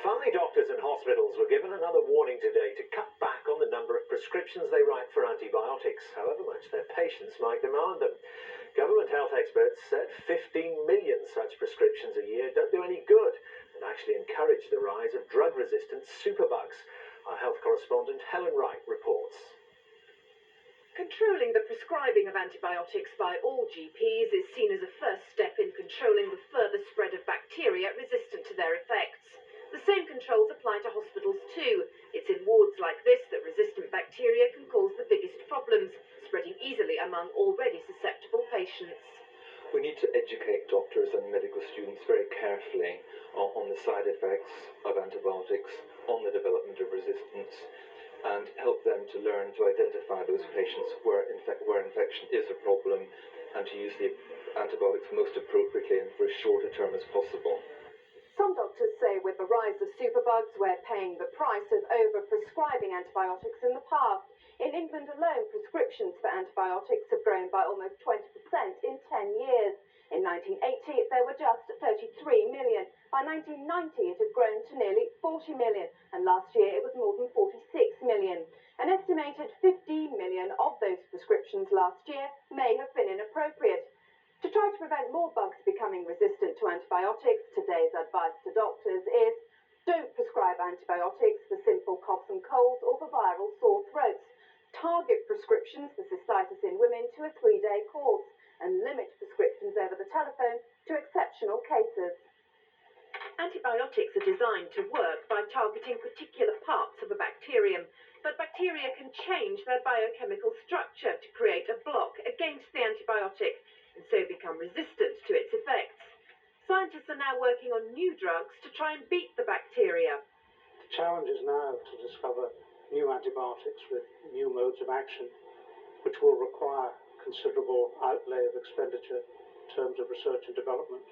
Family doctors and hospitals were given another warning today to cut back on the number of prescriptions they write for antibiotics, however much their patients might demand them. Government health experts said 15 million such prescriptions a year don't do any good and actually encourage the rise of drug-resistant superbugs. Our health correspondent Helen Wright reports. Controlling the prescribing of antibiotics by all GPs is seen as a first step in controlling the further spread of bacteria resistant to their effects. The same controls apply to hospitals too. It's in wards like this that resistant bacteria can cause the biggest problems, spreading easily among already susceptible patients. We need to educate doctors and medical students very carefully on the side effects of antibiotics, on the development of resistance, and help them to learn to identify those patients where infection is a problem and to use the antibiotics most appropriately and for as short a term as possible. Some doctors say with the rise of superbugs, we're paying the price of over-prescribing antibiotics in the past. In England alone, prescriptions for antibiotics have grown by almost 20% in 10 years. In 1980, there were just 33 million. By 1990, it had grown to nearly 40 million, and last year it was more than 46 million. An estimated 15 million of those prescriptions last year may have been inappropriate. To try to prevent more bugs becoming resistant to antibiotics, today's advice to doctors is don't prescribe antibiotics for simple coughs and colds or for viral sore throats. Target prescriptions for cystitis in women to a 3-day course and limit prescriptions over the telephone to exceptional cases. Antibiotics are designed to work by targeting particular parts of a bacterium, but bacteria can change their biochemical structure to create a block against the antibiotic and so become resistant to its effects. Scientists are now working on new drugs to try and beat the bacteria. The challenge is now to discover new antibiotics with new modes of action, which will require considerable outlay of expenditure in terms of research and development.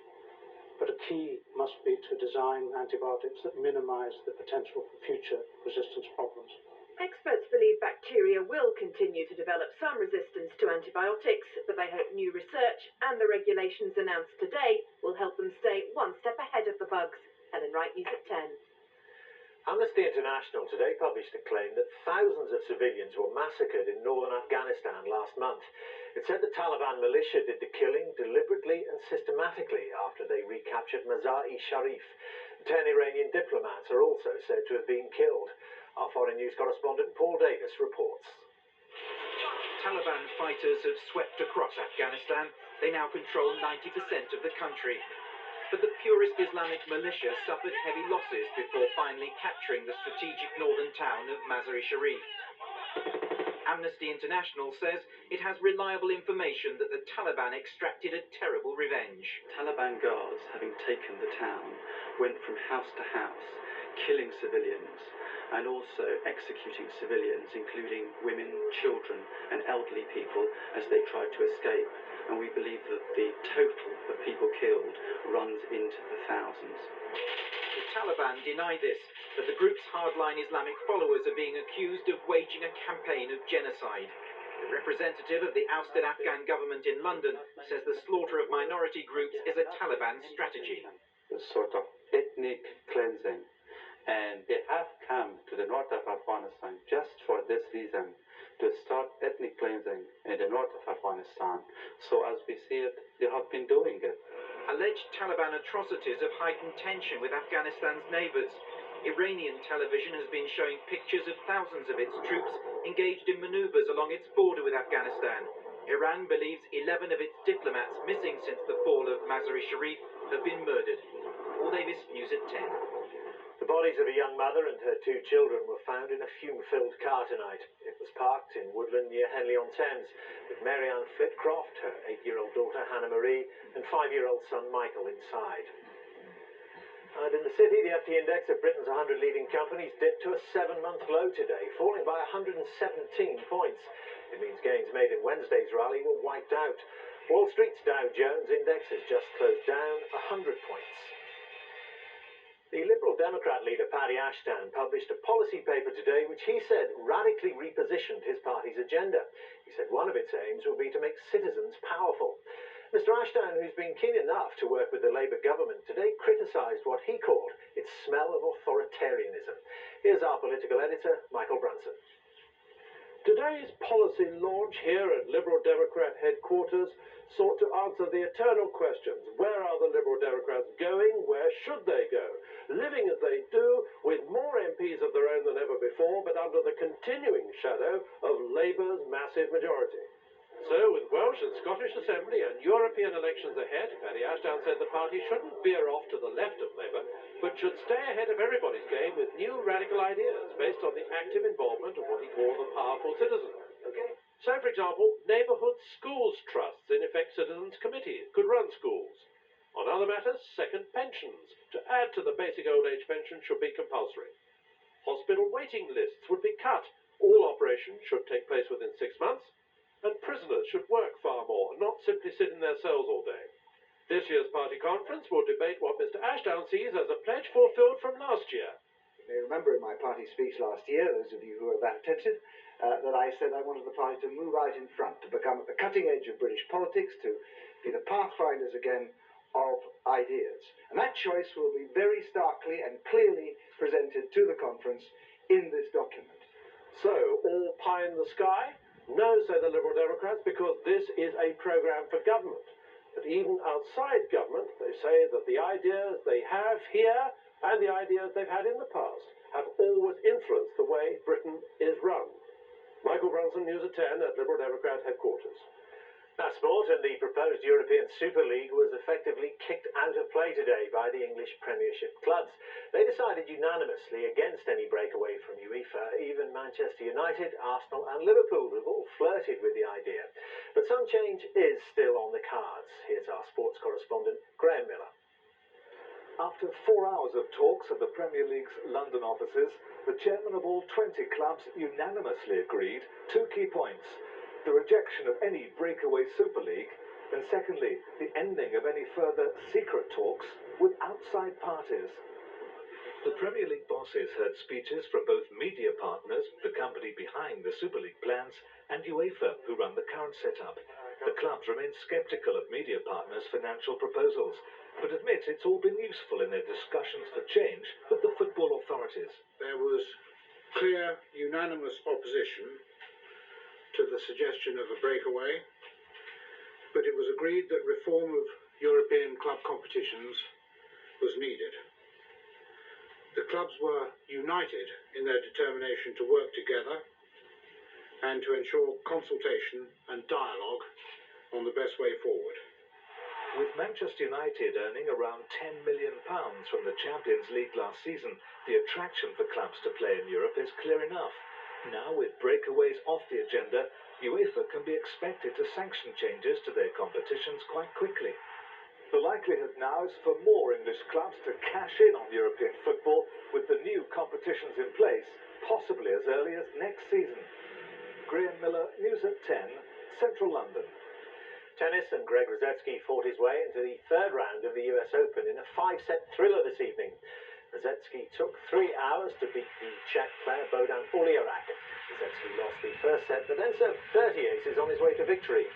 But a key must be to design antibiotics that minimize the potential for future resistance problems. Experts believe bacteria will continue to develop some resistance to antibiotics, but they hope new research and the regulations announced today will help them stay one step ahead of the bugs. Helen Wright, News at 10. Amnesty International today published a claim that thousands of civilians were massacred in northern Afghanistan last month. It said the Taliban militia did the killing deliberately and systematically after they recaptured Mazar-e-Sharif. 10 Iranian diplomats are also said to have been killed. Our foreign news correspondent Paul Davis reports. Taliban fighters have swept across Afghanistan. They now control 90% of the country. But the purist Islamic militia suffered heavy losses before finally capturing the strategic northern town of Mazar-e-Sharif. Amnesty International says it has reliable information that the Taliban extracted a terrible revenge. Taliban guards, having taken the town, went from house to house, killing civilians and also executing civilians, including women, children and elderly people as they tried to escape. And we believe that the total of people killed runs into the thousands. The Taliban deny this, but the group's hardline Islamic followers are being accused of waging a campaign of genocide. The representative of the ousted Afghan government in London says the slaughter of minority groups is a Taliban strategy. A sort of ethnic cleansing. And they have come to the north of Afghanistan just for this reason, to start ethnic cleansing in the north of Afghanistan. So as we see it, they have been doing it. Alleged Taliban atrocities have heightened tension with Afghanistan's neighbours. Iranian television has been showing pictures of thousands of its troops engaged in manoeuvres along its border with Afghanistan. Iran believes 11 of its diplomats missing since the fall of Mazar-e-Sharif have been murdered. Paul Davis, News at 10. The bodies of a young mother and her 2 children were found in a fume-filled car tonight. It was parked in Woodland near Henley-on-Thames, with Mary-Ann Flitcroft, her 8-year-old daughter Hannah Marie, and 5-year-old son Michael inside. And in the city, the FT index of Britain's 100 leading companies dipped to a 7-month low today, falling by 117 points. It means gains made in Wednesday's rally were wiped out. Wall Street's Dow Jones index has just closed down 100 points. The Liberal Democrat leader Paddy Ashton published a policy paper today which he said radically repositioned his party's agenda. He said one of its aims will be to make citizens powerful. Mr Ashdown, who's been keen enough to work with the Labour government, today criticised what he called its smell of authoritarianism. Here's our political editor, Michael Brunson. Today's policy launch here at Liberal Democrat headquarters sought to answer the eternal questions. Where are the Liberal Democrats going? Where should they go? Living as they do, with more MPs of their own than ever before, but under the continuing shadow of Labour's massive majority. So, with Welsh and Scottish Assembly and European elections ahead, Paddy Ashdown said the party shouldn't veer off to the left of Labour, but should stay ahead of everybody's game with new radical ideas based on the active involvement of what he called the powerful citizen. So, for example, neighbourhood schools trusts, in effect citizens' committees, could run schools. On other matters, second pensions, to add to the basic old age pension, should be compulsory. Hospital waiting lists would be cut. All operations should take place within 6 months. And prisoners should work far more, not simply sit in their cells all day. This year's party conference will debate what Mr Ashdown sees as a pledge fulfilled from last year. You may remember in my party speech last year, those of you who are that attentive, that I said I wanted the party to move out in front, to become at the cutting edge of British politics, to be the pathfinders again of ideas. And that choice will be very starkly and clearly presented to the conference in this document. So, all pie in the sky? No, say the Liberal Democrats, because this is a programme for government. But even outside government, they say that the ideas they have here and the ideas they've had in the past have always influenced the way Britain is run. Michael Brunson, News at 10 at Liberal Democrat headquarters. Now, sport and the proposed European Super League was effectively kicked out of play today by the English Premiership clubs. They decided unanimously against any breakaway from UEFA. Even Manchester United, Arsenal and Liverpool have all flirted with the idea. But some change is still on the cards. Here's our sports correspondent, Graham Miller. After 4 hours of talks at the Premier League's London offices, the chairman of all 20 clubs unanimously agreed 2 key points: the rejection of any breakaway Super League, and secondly, the ending of any further secret talks with outside parties. The Premier League bosses heard speeches from both media partners, the company behind the Super League plans, and UEFA, who run the current setup. The clubs remain sceptical of media partners' financial proposals, but admit it's all been useful in their discussions for change with the football authorities. There was clear, unanimous opposition to the suggestion of a breakaway, but it was agreed that reform of European club competitions was needed. The clubs were united in their determination to work together and to ensure consultation and dialogue on the best way forward. With Manchester United earning around £10 million from the Champions League last season, the attraction for clubs to play in Europe is clear enough. Now, with breakaways off the agenda, UEFA can be expected to sanction changes to their competitions quite quickly. The likelihood now is for more English clubs to cash in on European football with the new competitions in place, possibly as early as next season. Graham Miller, News at 10, Central London. Tennis, and Greg Rosetsky fought his way into the third round of the US Open in a 5-set thriller this evening. Rosetsky took 3 hours to beat the Czech player Bodan Uliarak. Rosetsky lost the first set, but then served 30 aces on his way to victory.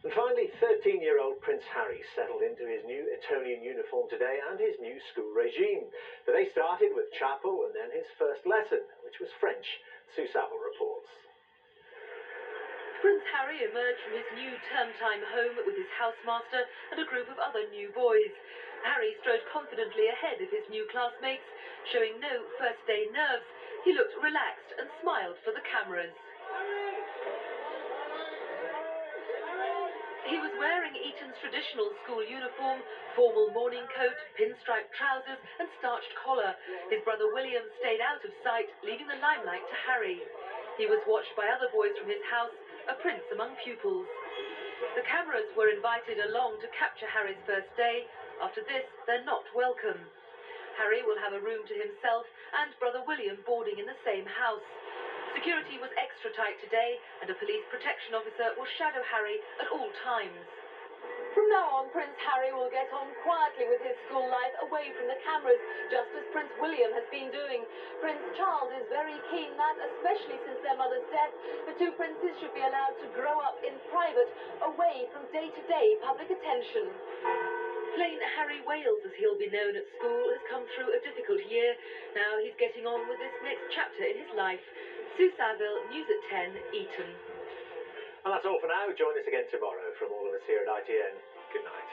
And finally, 13-year-old Prince Harry settled into his new Etonian uniform today and his new school regime. The day started with chapel and then his first lesson, which was French. Sue Saville reports. Prince Harry emerged from his new term-time home with his housemaster and a group of other new boys. Harry strode confidently ahead of his new classmates, showing no first-day nerves. He looked relaxed and smiled for the cameras. He was wearing Eton's traditional school uniform, formal morning coat, pinstripe trousers and starched collar. His brother William stayed out of sight, leaving the limelight to Harry. He was watched by other boys from his house, a prince among pupils. The cameras were invited along to capture Harry's first day. After this, they're not welcome. Harry will have a room to himself and brother William boarding in the same house. Security was extra tight today, and a police protection officer will shadow Harry at all times. From now on, Prince Harry will get on quietly with his school life away from the cameras, just as Prince William has been doing. Prince Charles is very keen that, especially since their mother's death, the two princes should be allowed to grow up in private, away from day-to-day public attention. Plain Harry Wales, as he'll be known at school, has come through a difficult year. Now he's getting on with this next chapter in his life. Sue Saville, News at 10, Eton. And that's all for now. Join us again tomorrow. From all of us here at ITN, good night.